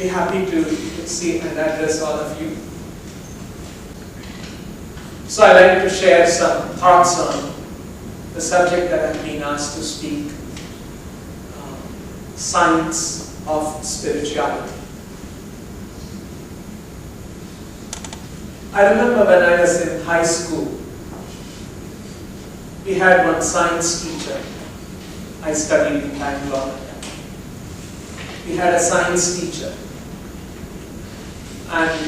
be happy to see and address all of you. So I'd like to share some thoughts on the subject that I've been asked to speak, science of spirituality. I remember when I was in high school, we had one science teacher. I studied in Bangalore. We had a science teacher, and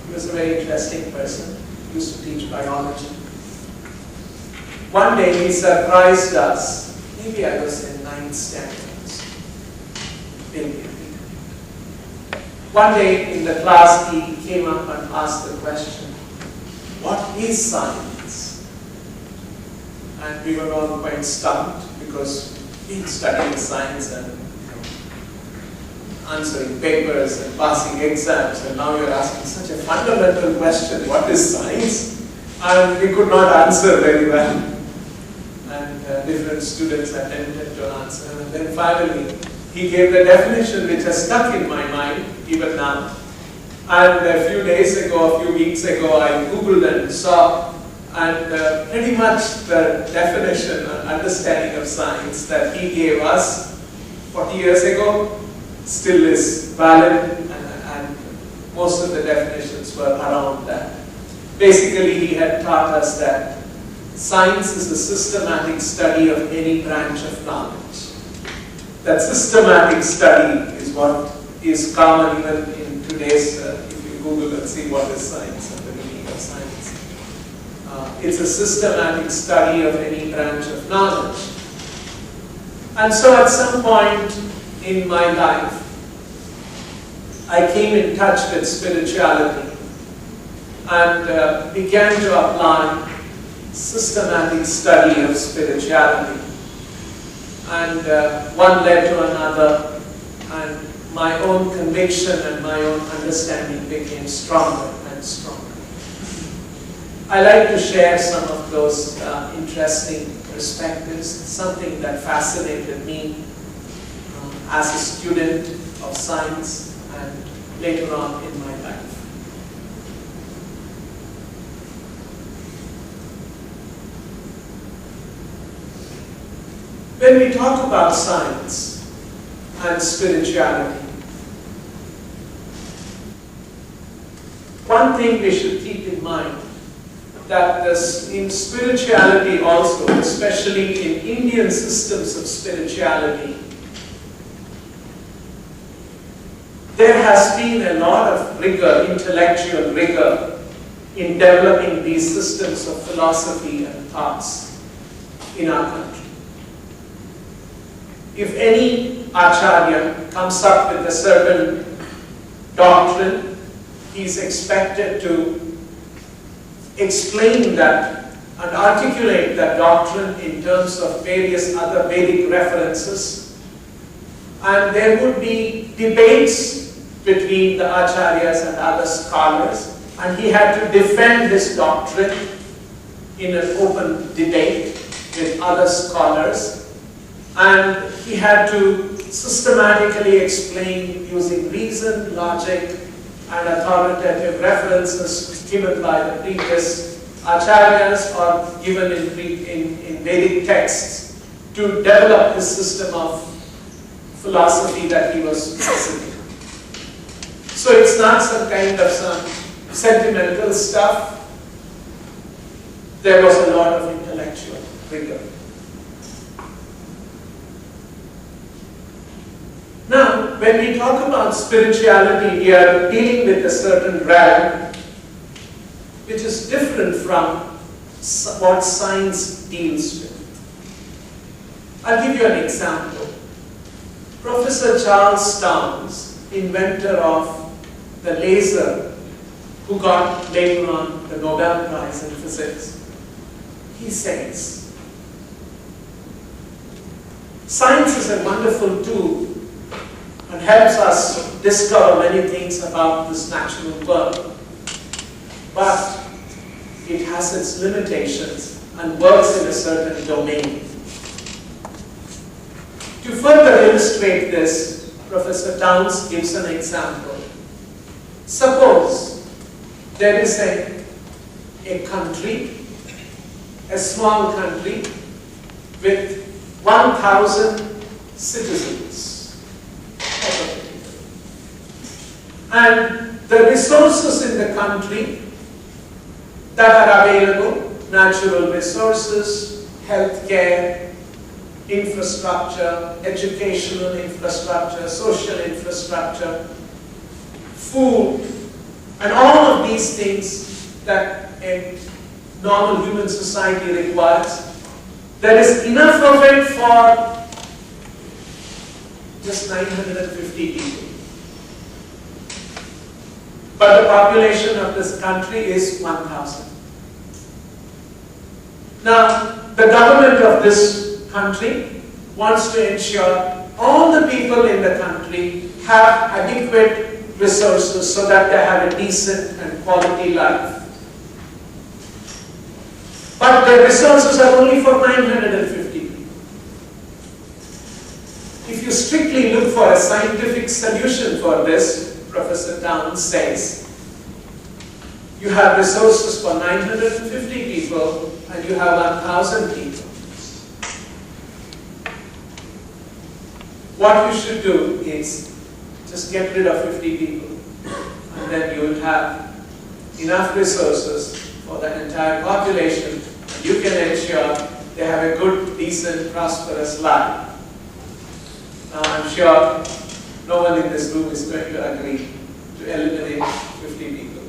he was a very interesting person. He used to teach biology. One day he surprised us. Maybe I was in 9th standard. Maybe. One day in the class he came up and asked the question, "What is science?" And we were all quite stumped because we studied science and answering papers and passing exams, and now you're asking such a fundamental question, what is science? And we could not answer very well. And different students attempted to answer. And then finally, he gave the definition which has stuck in my mind even now. And a few days ago, a few weeks ago, I Googled and saw, and pretty much the definition and understanding of science that he gave us 40 years ago still is valid, and most of the definitions were around that. Basically, he had taught us that science is a systematic study of any branch of knowledge. That systematic study is what is common even in today's, if you Google and see what is science and the meaning of science. It's a systematic study of any branch of knowledge. And so at some point in my life, I came in touch with spirituality and began to apply systematic study of spirituality. And one led to another, and my own conviction and my own understanding became stronger and stronger. I like to share some of those interesting perspectives, something that fascinated me as a student of science and later on in my life. When we talk about science and spirituality, one thing we should keep in mind that in spirituality also, especially in Indian systems of spirituality, there has been a lot of rigor, intellectual rigor, in developing these systems of philosophy and thoughts in our country. If any acharya comes up with a certain doctrine, he is expected to explain that and articulate that doctrine in terms of various other Vedic references. And there would be debates between the acharyas and other scholars, and he had to defend his doctrine in an open debate with other scholars. And he had to systematically explain using reason, logic, and authoritative references given by the previous acharyas or given in Vedic texts to develop this system of philosophy that he was presenting. So it's not some kind of some sentimental stuff. There was a lot of intellectual rigor. Now, when we talk about spirituality, we are dealing with a certain realm which is different from what science deals with. I'll give you an example. Professor Charles Townes, inventor of the laser, who got later on the Nobel Prize in Physics, he says, science is a wonderful tool and helps us discover many things about this natural world. But it has its limitations and works in a certain domain. To further illustrate this, Professor Towns gives an example. Suppose there is a country, a small country with 1,000 citizens. And the resources in the country that are available, natural resources, healthcare, infrastructure, educational infrastructure, social infrastructure, food, and all of these things that a normal human society requires. There is enough of it for just 950 people. But the population of this country is 1,000. Now, the government of this country wants to ensure all the people in the country have adequate resources so that they have a decent and quality life. But the resources are only for 950 people. If you strictly look for a scientific solution for this, Professor Towns says, you have resources for 950 people and you have 1,000 people. What you should do is just get rid of 50 people and then you will have enough resources for the entire population. You can ensure they have a good, decent, prosperous life. Now I'm sure no one in this room is going to agree to eliminate 50 people.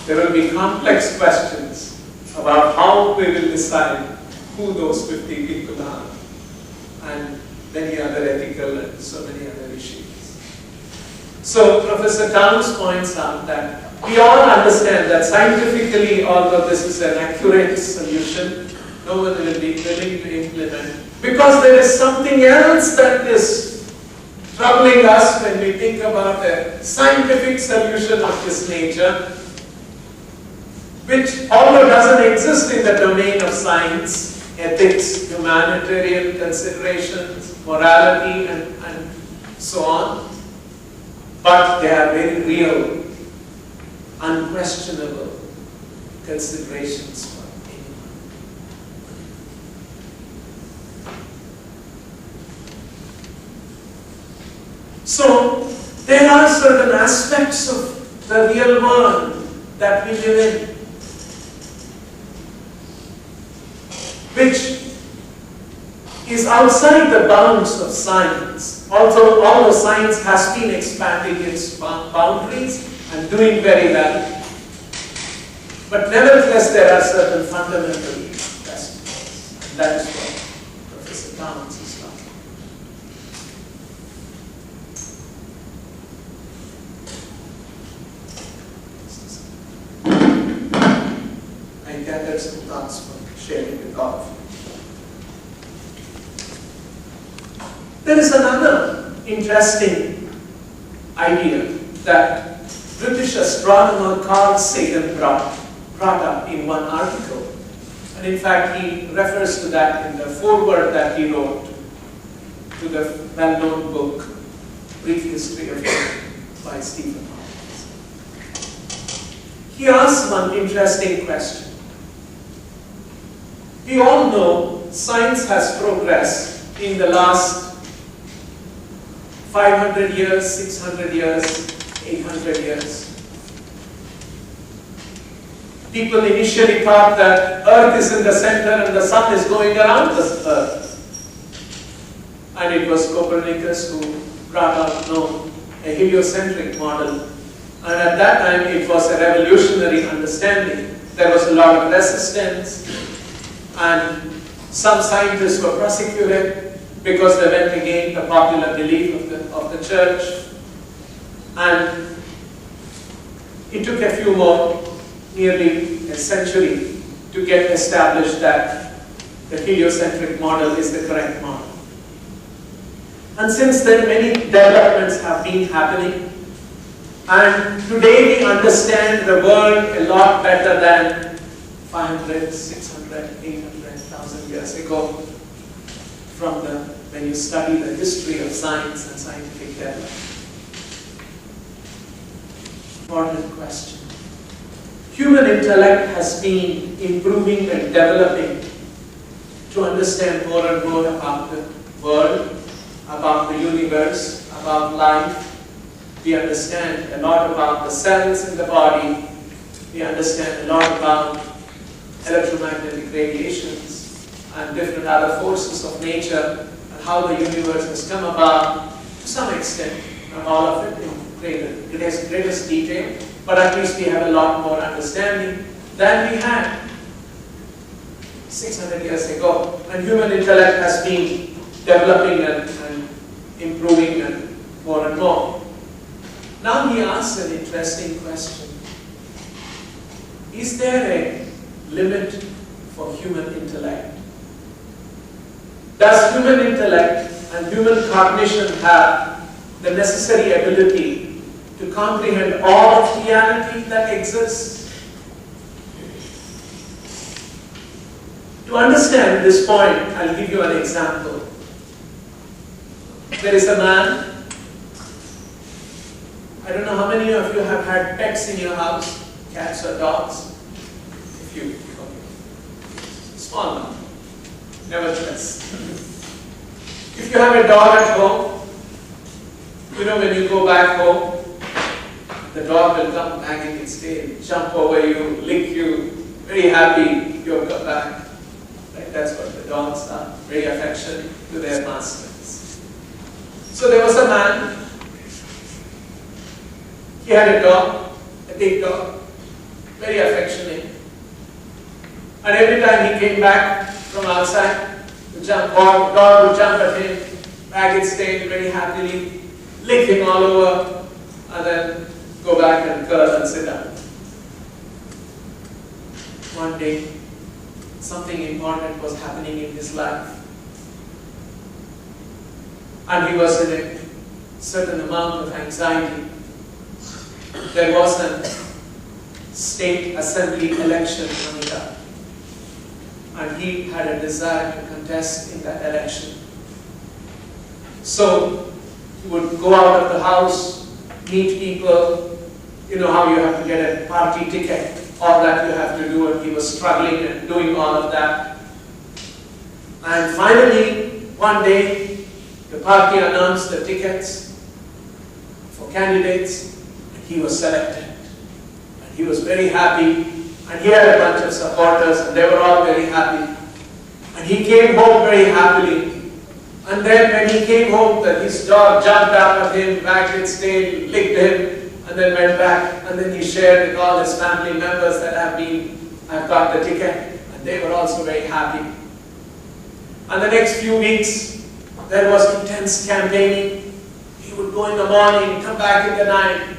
There will be complex questions about how we will decide who those 50 people are and many other ethical and so many other issues. So Professor Towns points out that we all understand that scientifically, although this is an accurate solution, no one will be willing to implement because there is something else that is troubling us when we think about a scientific solution of this nature, which although doesn't exist in the domain of science, ethics, humanitarian considerations, morality, and so on, but they are very real, unquestionable considerations for anyone. So, there are certain aspects of the real world that we live in, which is outside the bounds of science. Although science has been expanding its boundaries and doing very well, but nevertheless there are certain fundamental questions. And that is what Professor Towns is talking about. I gathered some thoughts for sharing with all of you. There is another interesting idea that British astronomer Carl Sagan brought up in one article. And in fact, he refers to that in the foreword that he wrote to the well-known book, Brief History of Earth by Stephen Hawking. He asks one interesting question. We all know science has progressed in the last 500 years, 600 years, 800 years. People initially thought that Earth is in the center and the sun is going around this Earth. And it was Copernicus who brought out a heliocentric model. And at that time it was a revolutionary understanding. There was a lot of resistance and some scientists were prosecuted because they went against the popular belief of the church. And it took a few more, nearly a century, to get established that the heliocentric model is the correct model. And since then, many developments have been happening. And today we understand the world a lot better than 500, 600, 800, 1,000 years ago. when you study the history of science and scientific development. Important question. Human intellect has been improving and developing to understand more and more about the world, about the universe, about life. We understand a lot about the cells in the body. We understand a lot about electromagnetic radiations and different other forces of nature and how the universe has come about to some extent, not all of it in greatest detail, but at least we have a lot more understanding than we had 600 years ago. And human intellect has been developing and improving and more. Now he asks an interesting question. Is there a limit for human intellect? Does human intellect and human cognition have the necessary ability to comprehend all of reality that exists? To understand this point, I'll give you an example. There is a man. I don't know how many of you have had pets in your house, cats or dogs. A few. Okay. Small number. Nevertheless. If you have a dog at home, you know when you go back home, the dog will come wagging its tail, jump over you, lick you, very happy you've come back. Right? That's what the dogs are, very affectionate to their masters. So there was a man. He had a dog, a big dog, very affectionate. And every time he came back from outside, the dog would jump at him, wag its tail very happily, lick him all over, and then go back and curl and sit down. One day, something important was happening in his life. And he was in a certain amount of anxiety. There was a state assembly election coming up, and he had a desire to contest in that election. So he would go out of the house, meet people. You know how you have to get a party ticket, all that you have to do, and he was struggling and doing all of that. And finally, one day, the party announced the tickets for candidates. He was selected, and he was very happy, and he had a bunch of supporters, and they were all very happy. And he came home very happily. And then when he came home, his dog jumped up at him, wagged its tail, licked him, and then went back. And then he shared with all his family members that I've got the ticket, and they were also very happy. And the next few weeks, there was intense campaigning. He would go in the morning, come back in the night.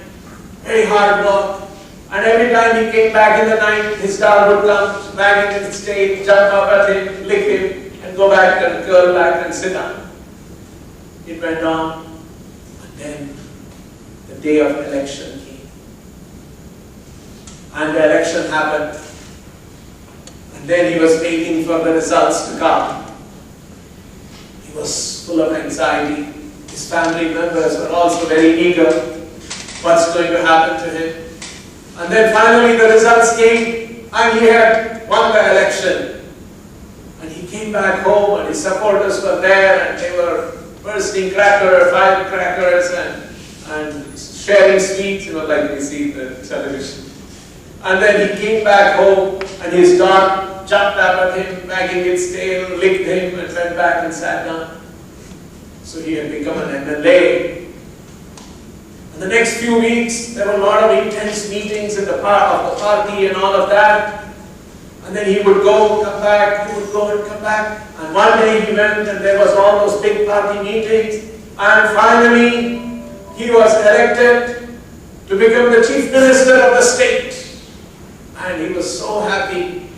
Very hard work. And every time he came back in the night, his dog would come, wagging its tail, jump up at him, lick him, and go back and curl back and sit down. It went on. And then the day of election came. And the election happened. And then he was waiting for the results to come. He was full of anxiety. His family members were also very eager. What's going to happen to him? And then finally the results came, and he had won the election. And he came back home, and his supporters were there, and they were bursting firecrackers and sharing sweets, like we see in the television. And then he came back home, and his dog jumped up at him, wagging its tail, licked him, and went back and sat down. So he had become an MLA. In the next few weeks, there were a lot of intense meetings in the party and all of that. And then he would go, come back, he would go and come back. And one day he went, and there was all those big party meetings. And finally, he was elected to become the chief minister of the state. And he was so happy.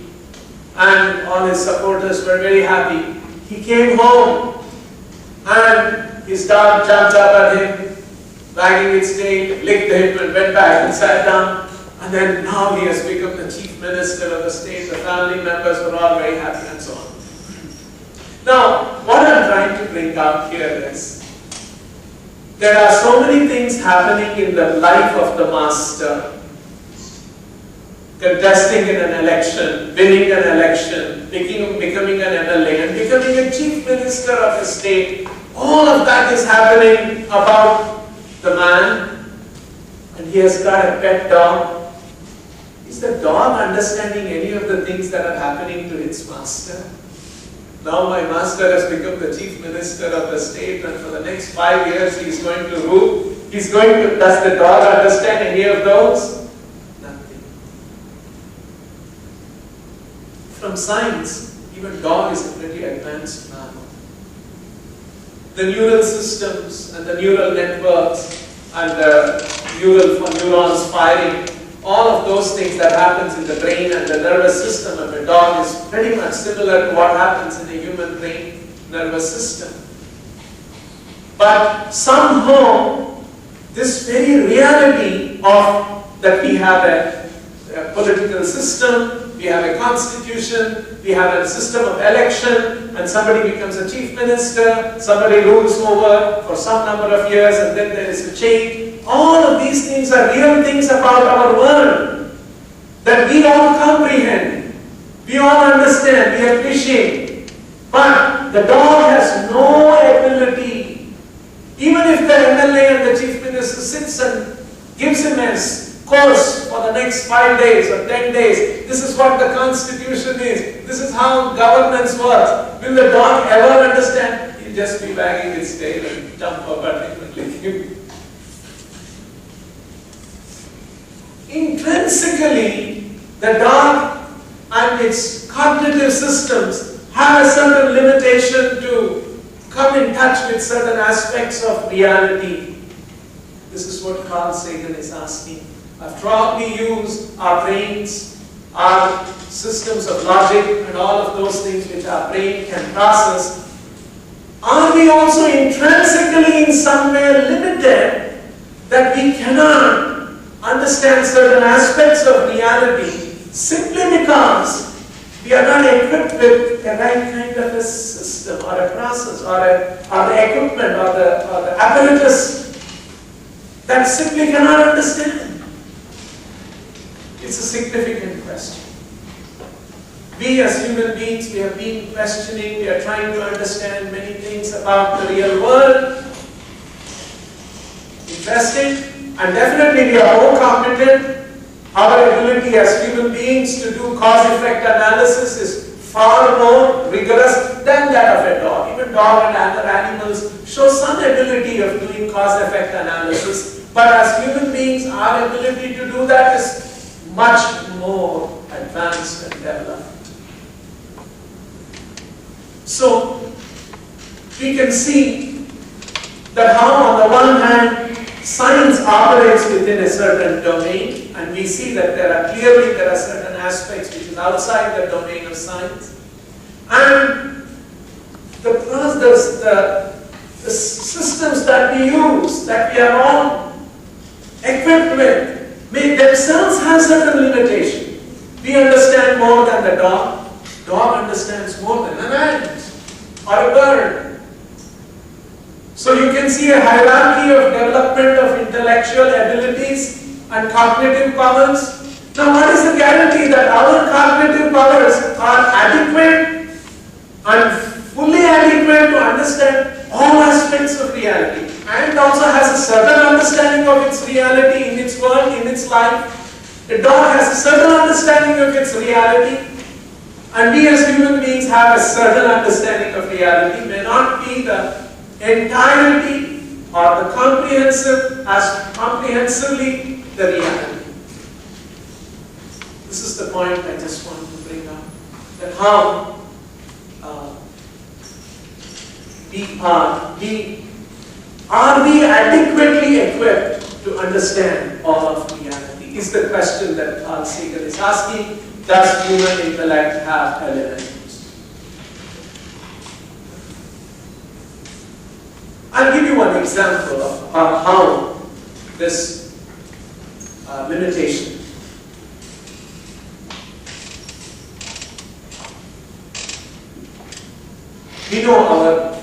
And all his supporters were very happy. He came home, and his dog jumped up at him, wagging its tail, licked him, and went back and sat down. And then now he has become the chief minister of the state. The family members were all very happy, and so on. Now, what I'm trying to bring out here is, there are so many things happening in the life of the master. Contesting in an election, winning an election, becoming an MLA, and becoming a chief minister of a state. All of that is happening about the man, and he has got a pet dog. Is the dog understanding any of the things that are happening to its master? Now my master has become the chief minister of the state, and for the next 5 years he is going to rule. Does the dog understand any of those? From science, even dog is a pretty advanced mammal. The neural systems and the neural networks and the neurons firing, all of those things that happens in the brain and the nervous system of a dog is pretty much similar to what happens in the human brain nervous system. But somehow, this very reality of that we have a political system, we have a constitution, we have a system of election, and somebody becomes a chief minister, somebody rules over for some number of years, and then there is a change. All of these things are real things about our world that we all comprehend, we all understand, we appreciate. But the dog has no ability, even if the MLA and the chief minister sits and gives him a course for the next 5 days or 10 days. This is what the constitution is. This is how governance works. Will the dog ever understand? He'll just be wagging its tail and jump up at him and lick him. Intrinsically, the dog and its cognitive systems have a certain limitation to come in touch with certain aspects of reality. This is what Carl Sagan is asking. After all, we use our brains, our systems of logic, and all of those things which our brain can process. Are we also intrinsically in some way limited that we cannot understand certain aspects of reality simply because we are not equipped with the right kind of a system or a process or the equipment or the apparatus that simply cannot understand? It's a significant question. We as human beings, we have been questioning, we are trying to understand many things about the real world. Interesting, and definitely we are more competent. Our ability as human beings to do cause-effect analysis is far more rigorous than that of a dog. Even dog and other animals show some ability of doing cause-effect analysis. But as human beings, our ability to do that is much more advanced and developed. So, we can see that how on the one hand, science operates within a certain domain, and we see that there are certain aspects which is outside the domain of science. And the systems that we use, that we are all equipped with, may themselves have certain limitation. We understand more than the dog. Dog understands more than an ant or a bird. So you can see a hierarchy of development of intellectual abilities and cognitive powers. Now what is the guarantee that our cognitive powers are adequate and fully adequate to understand all aspects of reality, and also has a certain understanding of its reality in its world, in its life? The dog has a certain understanding of its reality, and we as human beings have a certain understanding of reality. May not be the entirety or the comprehensively the reality. This is the point I just want to bring up, that how are we adequately equipped to understand all of reality? Is the question that Carl Sagan is asking. Does human intellect have elements? I'll give you one example of how this limitation. We know our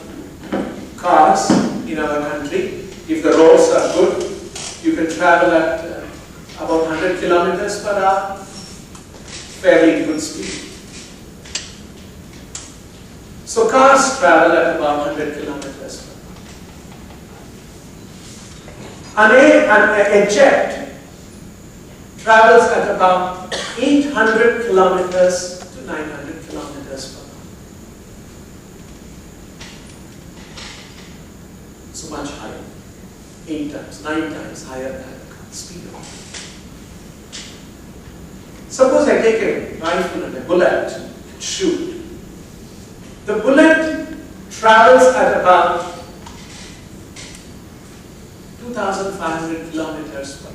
cars in our country. If the roads are good, you can travel at about 100 kilometers per hour, fairly good speed. So cars travel at about 100 kilometers per hour. A jet travels at about 800 kilometers to 900 kilometers per hour. So much higher. 8 times, 9 times higher than the speed of light. Suppose I take a rifle and a bullet and shoot. The bullet travels at about 2,500 kilometers per hour.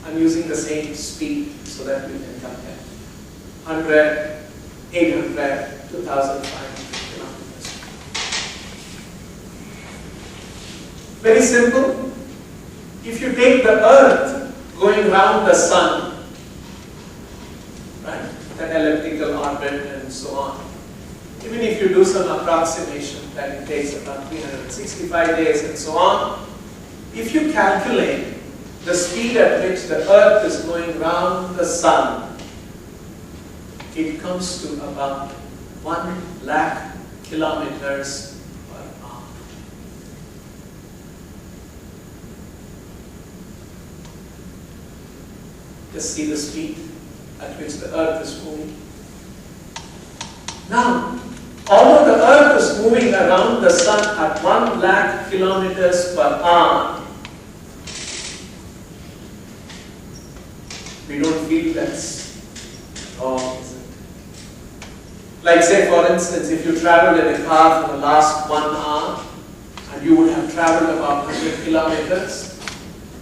I'm using the same speed so that we can compare. 100, 800, 2,500 kilometers. Very simple. If you take the earth going around the sun, right, the elliptical orbit and so on, even if you do some approximation that it takes about 365 days and so on, if you calculate the speed at which the earth is going around the sun, it comes to about 1 lakh kilometers per hour. Just see the speed at which the earth is moving. Now, although the earth is moving around the sun at 1 lakh kilometers per hour, we don't feel that's wrong, is it? Like say for instance, if you traveled in a car for the last 1 hour, and you would have traveled about 100 kilometers,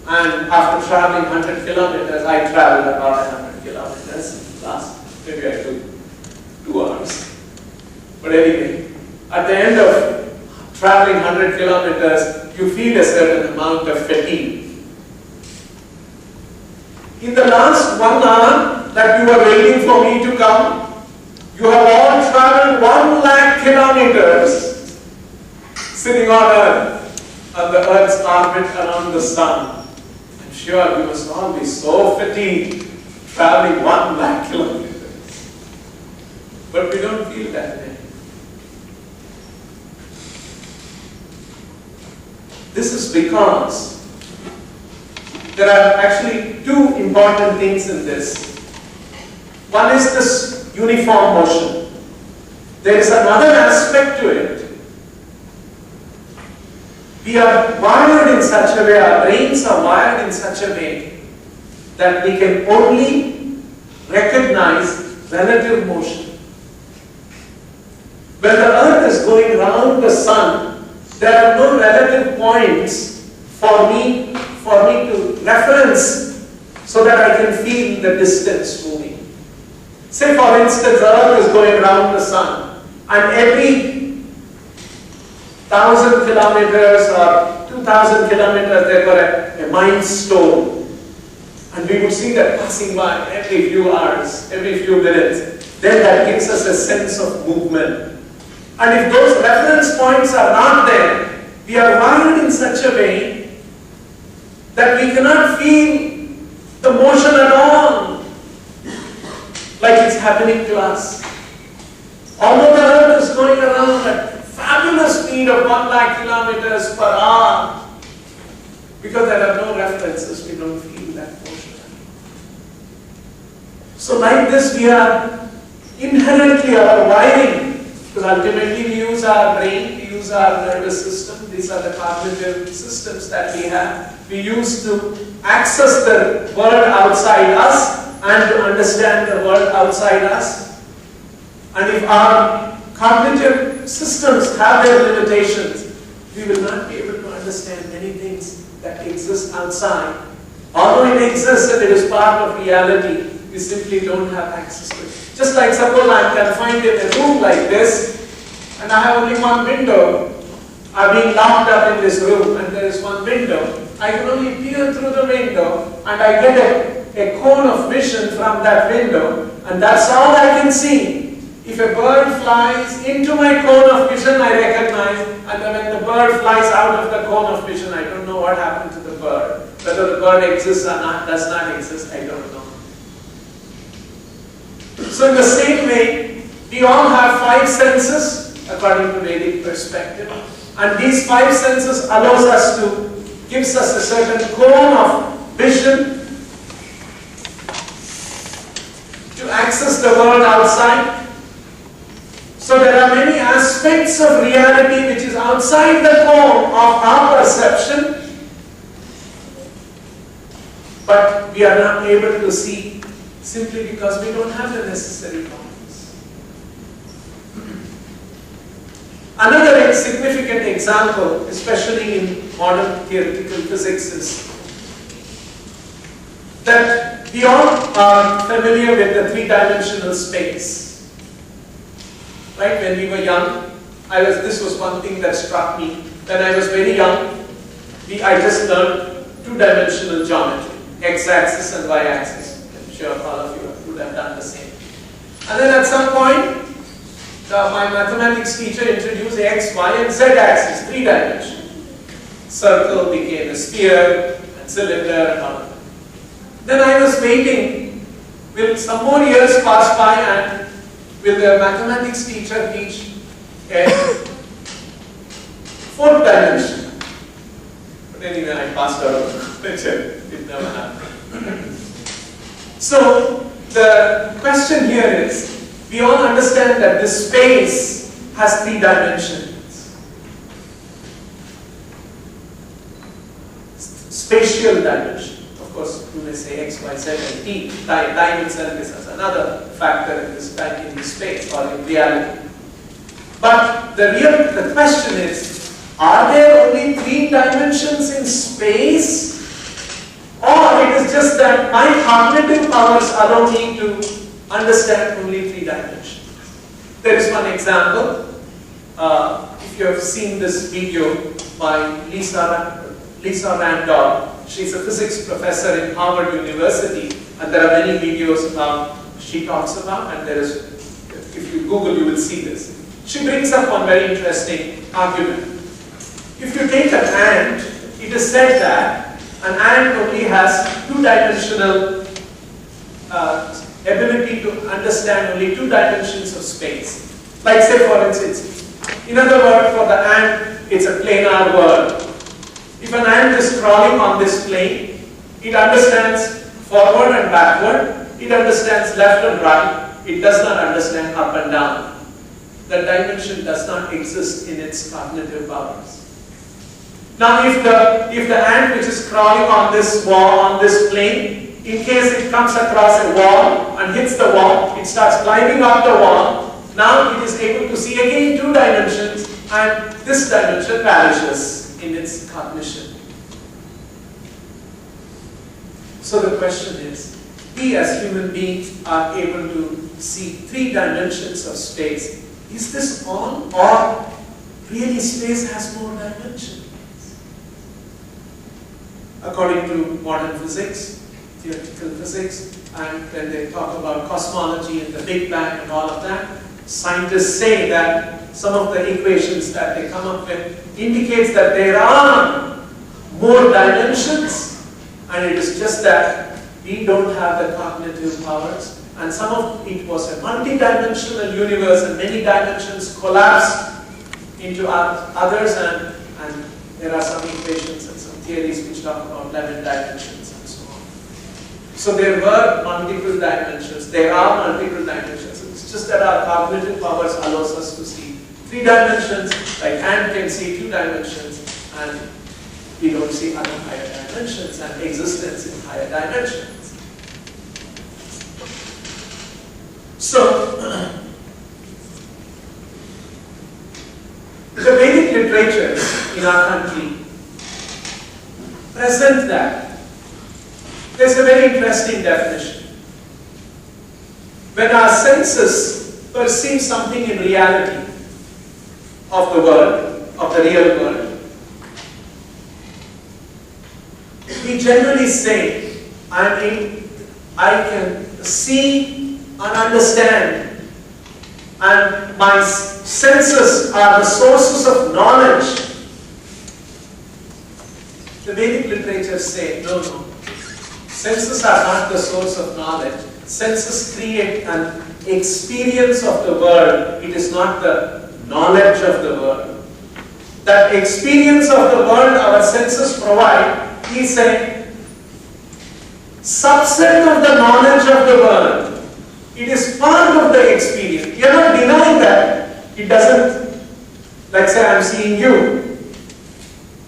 and after traveling 100 kilometers, I traveled about 100 kilometers last, maybe I took 2 hours. But anyway, at the end of traveling 100 kilometers, you feel a certain amount of fatigue. In the last 1 hour that you were waiting for me to come, you have all traveled 1 lakh kilometers sitting on Earth, on the Earth's orbit around the sun. I'm sure you must all be so fatigued traveling 1 lakh kilometers. But we don't feel that way. This is because there are actually 2 important things in this. One is this uniform motion. There is another aspect to it. We are wired in such a way, our brains are wired in such a way that we can only recognize relative motion. When the earth is going around the sun, there are no relative points for me to reference so that I can feel the distance moving. Say for instance, the earth is going around the sun, and every 1,000 kilometers or 2,000 kilometers there were a milestone. And we would see that passing by every few hours, every few minutes. Then that gives us a sense of movement. And if those reference points are not there, we are wired in such a way that we cannot feel the motion at all, like it's happening to us. Although the earth is going around at fabulous speed of 1 lakh kilometers per hour, because there are no references, we don't feel that motion. So like this, we are inherently our wiring. Because ultimately we use our brain, we use our nervous system. These are the cognitive systems that we have. We use to access the world outside us and to understand the world outside us. And if our cognitive systems have their limitations, we will not be able to understand many things that exist outside. Although it exists and it is part of reality, we simply don't have access to it. Just like suppose I am confined in a room like this, and I have only one window. I am being locked up in this room, and there is one window. I can only peer through the window, and I get a cone of vision from that window, and that's all I can see. If a bird flies into my cone of vision, I recognize, and then when the bird flies out of the cone of vision, I don't know what happened to the bird. Whether the bird exists or not, does not exist, I don't know. So in the same way, we all have 5 senses, according to Vedic perspective. And these 5 senses allows us to, gives us a certain cone of vision to access the world outside. So there are many aspects of reality which is outside the cone of our perception, but we are not able to see simply because we don't have the necessary cones. Another significant example, especially in modern theoretical physics, is that we all are familiar with the 3-dimensional space. Right? When we were young, this was one thing that struck me. When I was very young, I just learned 2-dimensional geometry, x-axis and y-axis. I'm sure all of you would have done the same. And then at some point, my mathematics teacher introduced x, y and z axis, 3-dimensional. Circle became a sphere and cylinder and all of that. Then I was waiting, will some more years pass by and will the mathematics teacher teach a 4th dimension? But anyway, I passed out of the lecture. It never happened. So the question here is, we all understand that this space has 3 dimensions. Spatial dimension. Of course, you may say x, y, z, and t. Time itself is another factor in this space or in reality. But the question is, are there only 3 dimensions in space? Or it is just that my cognitive powers allow me to understand only 3 dimensions? There is one example. If you have seen this video by Lisa Randolph, she's a physics professor in Harvard University, and there are many videos she talks about, and there is, if you Google, you will see this. She brings up one very interesting argument. If you take an ant, it is said that an ant only has 2-dimensional ability to understand only 2 dimensions of space. Like say for instance, in other words, for the ant, it's a planar world. If an ant is crawling on this plane, it understands forward and backward, it understands left and right, it does not understand up and down. The dimension does not exist in its cognitive powers. Now if the ant which is crawling on this wall, on this plane, in case it comes across a wall and hits the wall, it starts climbing up the wall. Now it is able to see again 2 dimensions, and this dimension vanishes in its cognition. So the question is, we as human beings are able to see 3 dimensions of space. Is this all, or really space has more dimensions? According to modern physics, theoretical physics, and when they talk about cosmology and the Big Bang and all of that, scientists say that some of the equations that they come up with indicates that there are more dimensions, and it is just that we don't have the cognitive powers, and some of it was a multi-dimensional universe and many dimensions collapsed into others, and there are some equations and some theories which talk about 11 dimensions and so on. So there were multiple dimensions, there are multiple dimensions. It's just that our cognitive powers allows us to see 3 dimensions, like ant can see 2 dimensions, and we don't see other higher dimensions and existence in higher dimensions. So, the Vedic literatures in our country present that. There's a very interesting definition. When our senses perceive something in reality of the world, of the real world, we generally say, I can see and understand and my senses are the sources of knowledge. The Vedic literatures say, no, no. Senses are not the source of knowledge. Senses create an experience of the world. It is not the knowledge of the world. That experience of the world our senses provide is a subset of the knowledge of the world. It is part of the experience. You are not denying that. It doesn't, like say I am seeing you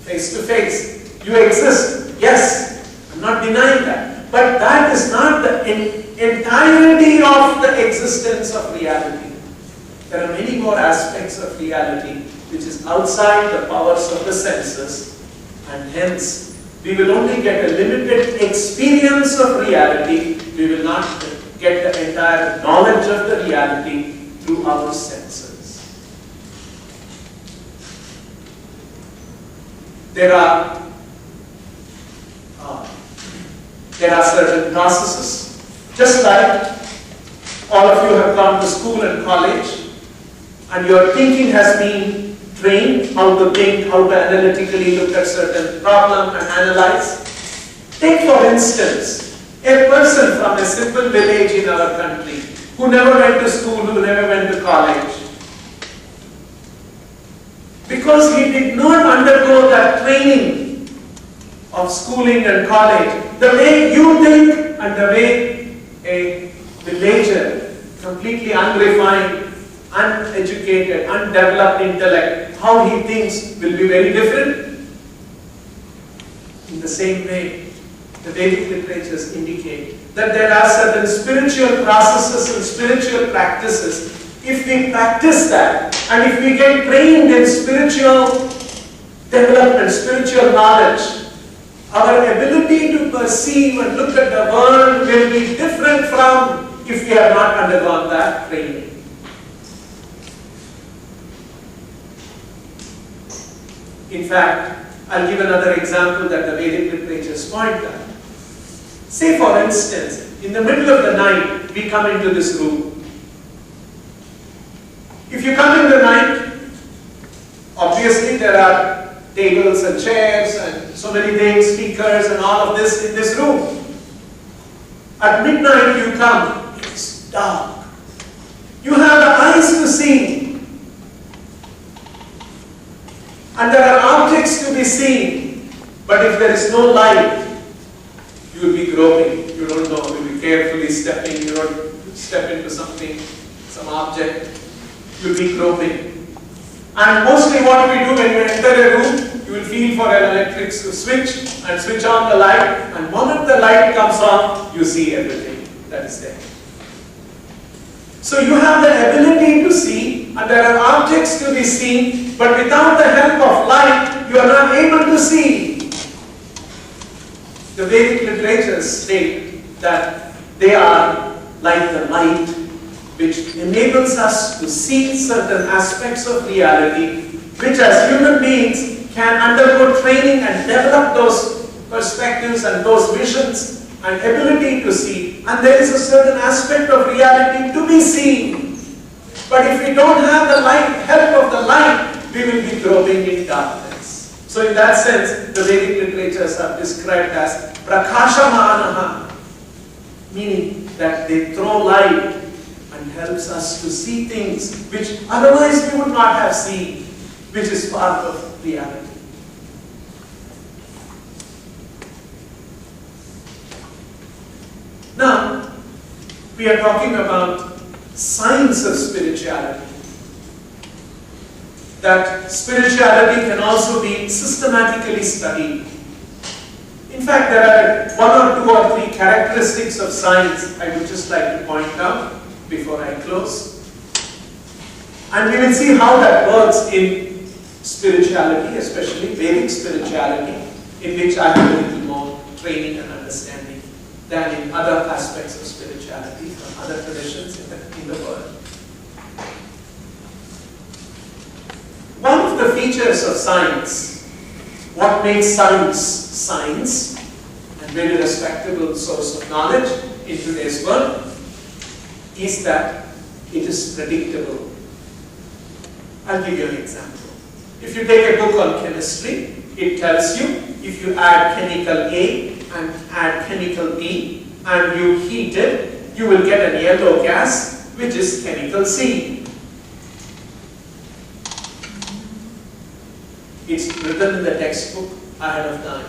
face to face. You exist. Yes, I am not denying that. But that is not the entirety of the existence of reality. There are many more aspects of reality which is outside the powers of the senses, and hence we will only get a limited experience of reality. We will not get the entire knowledge of the reality through our senses. There are certain processes. Just like all of you have gone to school and college, and your thinking has been trained how to think, how to analytically look at certain problem and analyze. Take for instance, a person from a simple village in our country who never went to school, who never went to college. Because he did not undergo that training of schooling and college, the way you think and the way a villager, completely unrefined, uneducated, undeveloped intellect, how he thinks will be very different. In the same way, the Vedic literatures indicate that there are certain spiritual processes and spiritual practices. If we practice that, and if we get trained in spiritual development, spiritual knowledge, our ability to perceive and look at the world will be different from if we have not undergone that training. In fact, I'll give another example that the Vedic literatures point out. Say for instance, in the middle of the night, we come into this room. If you come in the night, obviously there are tables and chairs and so many things, speakers and all of this in this room. At midnight you come, it's dark. You have the eyes to see. And there are objects to be seen. But if there is no light, you will be groping. You don't know. You will be carefully stepping. You don't step into something, some object. You will be groping. And mostly what we do when you enter a room, you will feel for an electric switch and switch on the light. And the moment the light comes on, you see everything that is there. So you have the ability to see, and there are objects to be seen, but without the help of light, you are not able to see. The Vedic literatures state that they are like the light which enables us to see certain aspects of reality, which as human beings can undergo training and develop those perspectives and those visions and ability to see, and there is a certain aspect of reality to be seen. But if we don't have the light, help of the light, we will be groping in darkness. So in that sense, the Vedic literatures are described as prakashamanaha, meaning that they throw light and helps us to see things which otherwise we would not have seen, which is part of reality. Now, we are talking about science of spirituality. That spirituality can also be systematically studied. In fact, there are one or two or three characteristics of science I would just like to point out before I close. And we will see how that works in spirituality, especially Vedic spirituality, in which I have a little more training and understanding than in other aspects of spirituality from other traditions in the world. One of the features of science, what makes science science, and very respectable source of knowledge in today's world, is that it is predictable. I'll give you an example. If you take a book on chemistry, it tells you if you add chemical A and add chemical B and you heat it, you will get a yellow gas, which is chemical C. It's written in the textbook ahead of time.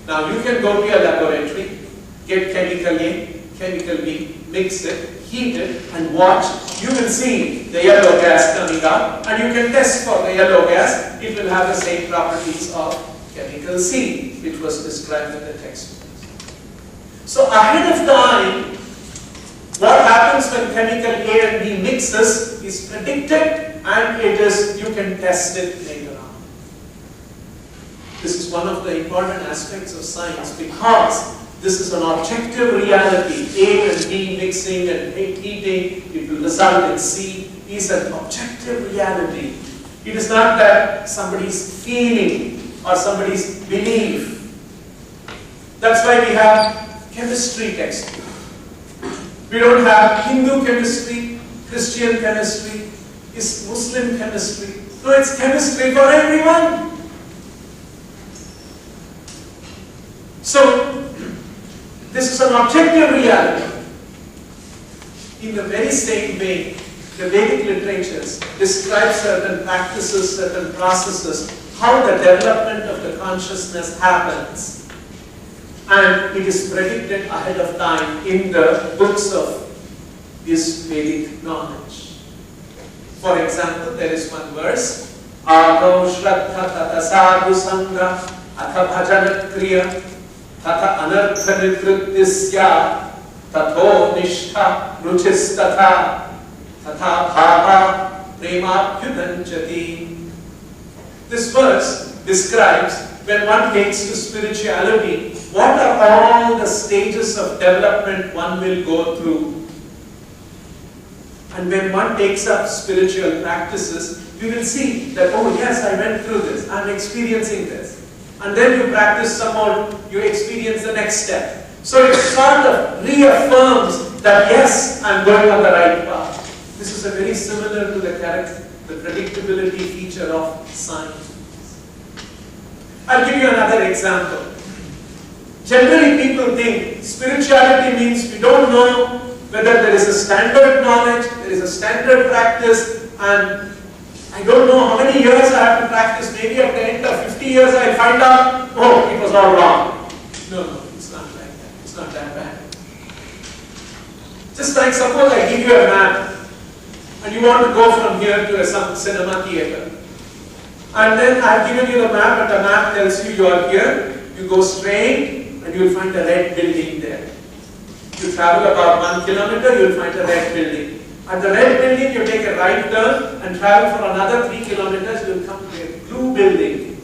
Now you can go to your laboratory, get chemical A, chemical B, mix it, heat it, and watch. You will see the yellow gas coming out, and you can test for the yellow gas. It will have the same properties of chemical C, which was described in the textbook. So ahead of time, what happens when chemical A and B mixes is predicted, and you can test it later on. This is one of the important aspects of science, because this is an objective reality. A and B mixing and heating, it will result in C, is an objective reality. It is not that somebody's feeling or somebody's belief. That's why we have chemistry textbook. We don't have Hindu chemistry, Christian chemistry, is Muslim chemistry. No, it's chemistry for everyone. So, this is an objective reality. In the very same way, the Vedic literatures describe certain practices, certain processes, how the development of the consciousness happens. And it is predicted ahead of time in the books of this Vedic knowledge. For example, there is one verse, Ado Shraddha Tata Sadhu Sangha Atha Bhajana Kriya Tata Anartha Nivrittisya Tato Nishtha Ruchis Tata Tata Bhava Premabhyudanchati. This verse describes when one takes to spirituality, what are all the stages of development one will go through. And when one takes up spiritual practices, we will see that, oh yes, I went through this, I'm experiencing this. And then you practice some more, you experience the next step. So it sort of reaffirms that yes, I'm going on the right path. This is very similar to the predictability feature of science. I'll give you another example. Generally people think spirituality means we don't know whether there is a standard knowledge, there is a standard practice, and I don't know how many years I have to practice. Maybe at the end of 50 years I'll find out, oh, it was all wrong. No, it's not like that. It's not that bad. Just like suppose I give you a map and you want to go from here to some cinema theater. And then I've given you the map and the map tells you are here. You go straight and you will find a red building there. You travel about 1 kilometer, you will find a red building. At the red building, you take a right turn and travel for another 3 kilometers, you will come to a blue building.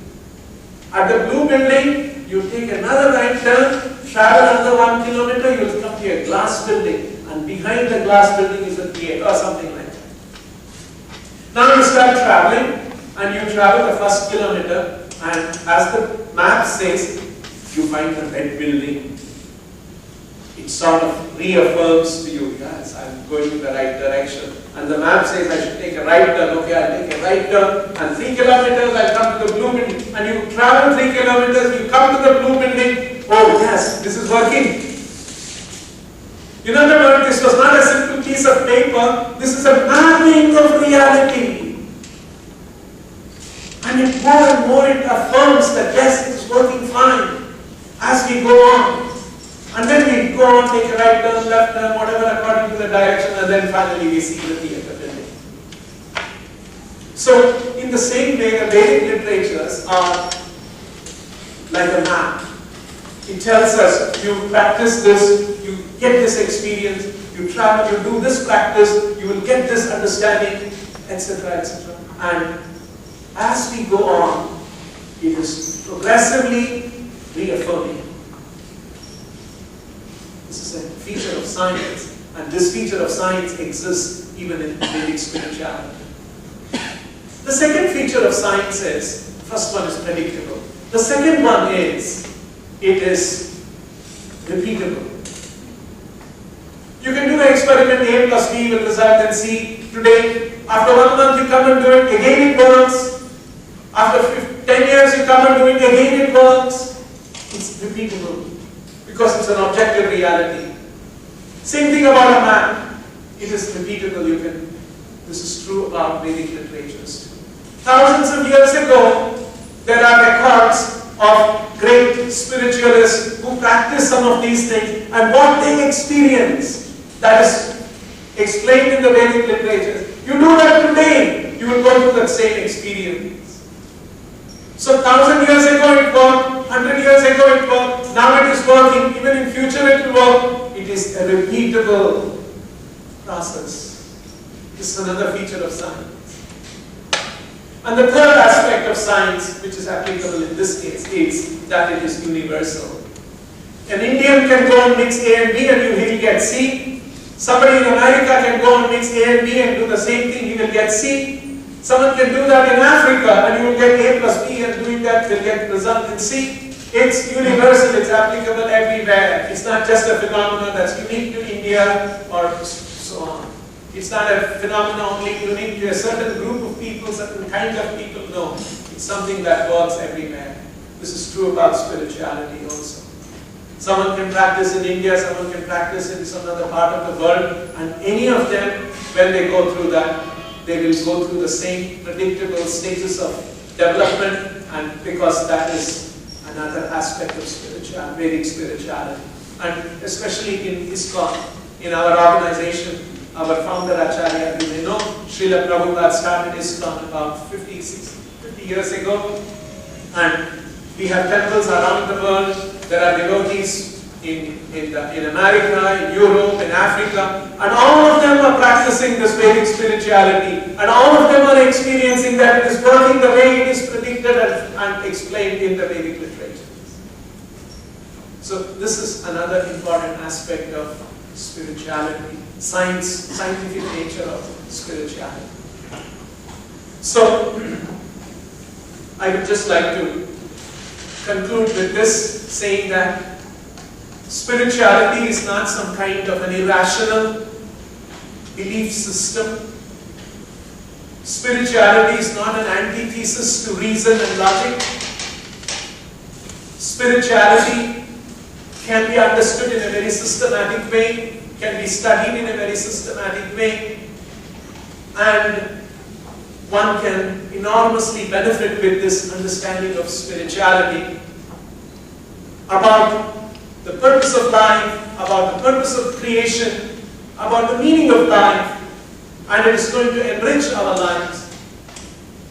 At the blue building, you take another right turn, travel another 1 kilometer, you will come to a glass building. And behind the glass building is a gate or something like that. Now you start traveling and you travel the first kilometer, and as the map says, you find a red building. It sort of reaffirms to you, yes, I'm going in the right direction. And the map says I should take a right turn. Okay, I'll take a right turn. And 3 kilometers, I'll come to the blue building. And you travel 3 kilometers, you come to the blue building. Oh yes, this is working. In other words, this was not a simple piece of paper. This is a mapping of reality. And it more and more it affirms that yes, it is working fine as we go on. And then we go on, take a right turn, left turn, whatever according to the direction, and then finally we see the theater building. So, in the same way, the Vedic literatures are like a map. It tells us, you practice this, you get this experience, you travel, you do this practice, you will get this understanding, etc., etc. And as we go on, it is progressively reaffirming. This is a feature of science, and this feature of science exists even in Vedic spirituality. The second feature of science is, the first one is predictable. The second one is, it is repeatable. You can do the experiment, A plus B will result in C today. After 1 month you come and do it, again it works. After 10 years you come and do it, again it works. It's repeatable because it's an objective reality. Same thing about a man. It is repeatable. This is true about Vedic literatures too. Thousands of years ago, there are records of great spiritualists who practice some of these things and what they experience. That is explained in the Vedic literatures. You do that today, you will go through that same experience. So 1,000 years ago it worked, 100 years ago it worked, now it is working, even in future it will work. It is a repeatable process. This is another feature of science. And the third aspect of science, which is applicable in this case, is that it is universal. An Indian can go and mix A and B and he will get C. Somebody in America can go and mix A and B and do the same thing, he will get C. Someone can do that in Africa and you will get A plus B, and doing that will get result in C. It's universal, it's applicable everywhere. It's not just a phenomenon that's unique to India or so on. It's not a phenomenon only unique to a certain group of people, certain kind of people. No, it's something that works everywhere. This is true about spirituality also. Someone can practice in India, someone can practice in some other part of the world, and any of them, when they go through that, they will go through the same predictable stages of development, and because that is another aspect of spirituality, Vedic spirituality. And especially in ISKCON, in our organization, our founder Acharya, you may know, Srila Prabhupada started ISKCON about 50 years ago, and we have temples around the world. There are devotees in America, in Europe, in Africa, and all of them are practicing this Vedic spirituality, and all of them are experiencing that it is working the way it is predicted and explained in the Vedic literatures. So this is another important aspect of spirituality, scientific nature of spirituality. So I would just like to conclude with this, saying that spirituality is not some kind of an irrational belief system. Spirituality is not an antithesis to reason and logic. Spirituality can be understood in a very systematic way, can be studied in a very systematic way, and one can enormously benefit with this understanding of spirituality about the purpose of life, about the purpose of creation, about the meaning of life, and it is going to enrich our lives.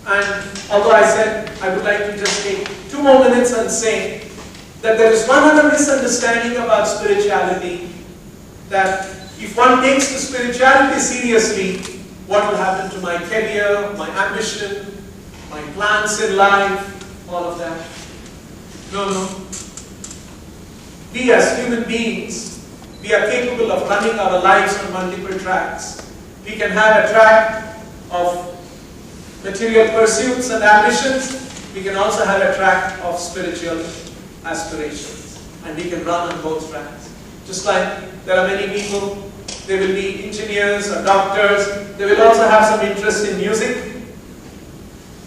And although I said I would like to just take 2 more minutes and say that there is one other misunderstanding about spirituality, that if one takes the spirituality seriously, what will happen to my career, my ambition, my plans in life, all of that? No. We as human beings, we are capable of running our lives on multiple tracks. We can have a track of material pursuits and ambitions. We can also have a track of spiritual aspirations. And we can run on both tracks. Just like there are many people, they will be engineers or doctors, they will also have some interest in music,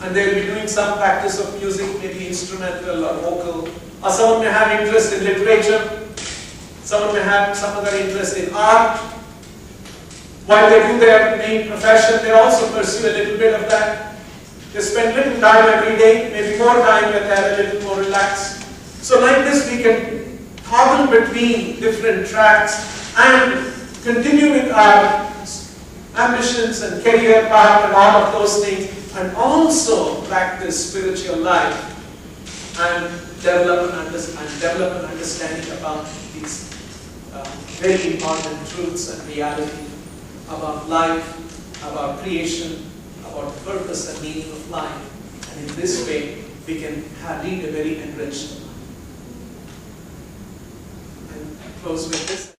and they will be doing some practice of music, maybe instrumental or vocal, or someone may have interest in literature, someone may have some other interest in art. While they do their main profession, they also pursue a little bit of that. They spend little time every day, maybe more time when they are a little more relaxed. So like this we can toggle between different tracks and continue with our ambitions and career path and all of those things, and also practice spiritual life and develop an understanding about these very important truths and reality about life, about creation, about the purpose and meaning of life. And in this way, we can lead a very enriched life. And close with this.